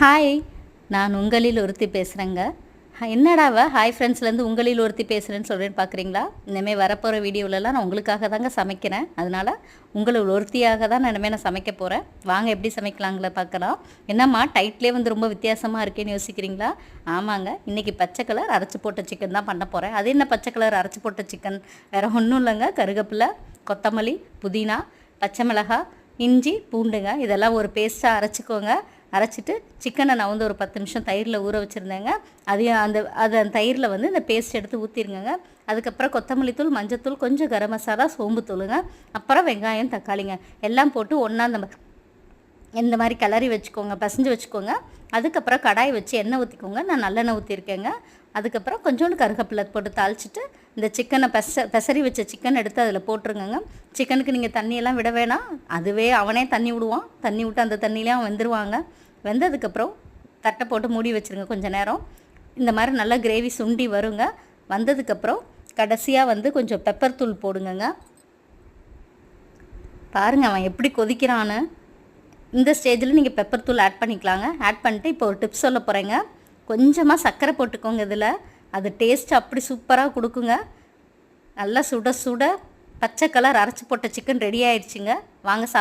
Hi, நான் உங்களில் ஒருத்தி பேசுகிறேங்க. என்னடாவ ஹாய் ஃப்ரெண்ட்ஸ்லேருந்து உங்களில் ஒருத்தி பேசுகிறேன்னு சொல்கிறேன்னு பார்க்குறீங்களா? இனிமேல் வரப்போகிற வீடியோவிலலாம் நான் உங்களுக்காக தாங்க சமைக்கிறேன். அதனால் உங்களில் ஒருத்தியாக தான் நான் இனிமேல் சமைக்க போகிறேன். வாங்க எப்படி சமைக்கலாங்கள பார்க்கலாம். என்னம்மா டைட்லேயே வந்து ரொம்ப வித்தியாசமாக இருக்கேன்னு யோசிக்கிறீங்களா? ஆமாங்க, இன்றைக்கி பச்சை கலர் அரைச்சி போட்ட சிக்கன் தான் பண்ண போகிறேன். அது என்ன பச்சை கலர் அரைச்சி போட்ட சிக்கன்? வேறு ஒன்றும் இல்லைங்க, கருவேப்பிலை, கொத்தமல்லி, புதினா, பச்சை மிளகாய், இஞ்சி, பூண்டுங்க, இதெல்லாம் ஒரு பேஸ்ட்டாக அரைச்சிக்கோங்க. அரைச்சிட்டு சிக்கனை நான் வந்து ஒரு 10 நிமிஷம் தயிரில் ஊற வச்சுருந்தேங்க. அதையும் அந்த தயிரில் வந்து இந்த பேஸ்ட் எடுத்து ஊற்றிருங்க. அதுக்கப்புறம் கொத்தமல்லி தூள், மஞ்சத்தூள், கொஞ்சம் கரம் மசாலா, சோம்பு தூளுங்க, அப்புறம் வெங்காயம், தக்காளிங்க எல்லாம் போட்டு ஒன்றா இந்த மாதிரி கிளறி வச்சுக்கோங்க, பசைஞ்சு வச்சுக்கோங்க. அதுக்கப்புறம் கடாய் வச்சு எண்ணெய் ஊற்றிக்கோங்க. நான் நல்லெண்ணெய் ஊற்றிருக்கேங்க. அதுக்கப்புறம் கொஞ்சோண்டு கருவேப்பிலை போட்டு தாளிச்சிட்டு இந்த சிக்கனை பெசரி வச்ச சிக்கன் எடுத்து அதில் போட்டுருங்க. சிக்கனுக்கு நீங்கள் தண்ணியெல்லாம் விட வேணாம், அதுவே அவனே தண்ணி விடுவான். தண்ணி விட்டு அந்த தண்ணியிலே அவன் வெந்துருவாங்க. வெந்ததுக்கப்புறம் தட்டை போட்டு மூடி வச்சுருங்க கொஞ்சம் நேரம். இந்த மாதிரி நல்லா கிரேவி சுண்டி வருங்க. வந்ததுக்கப்புறம் கடைசியாக வந்து கொஞ்சம் பெப்பர் தூள் போடுங்கங்க. பாருங்கள் அவன் எப்படி கொதிக்கிறான்னு. இந்த ஸ்டேஜில் நீங்கள் பெப்பர் தூள் ஆட் பண்ணிக்கலாங்க. ஆட் பண்ணிட்டு இப்போ ஒரு டிப்ஸ் சொல்ல போகிறேங்க. கொஞ்சமாக சர்க்கரை போட்டுக்கோங்க இதில். அது டேஸ்ட் அப்படி சூப்பராக கொடுக்குங்க. நல்லா சுட சுட பச்சை கலர் அரைச்சி போட்ட சிக்கன் ரெடி ஆயிடுச்சுங்க. வாங்க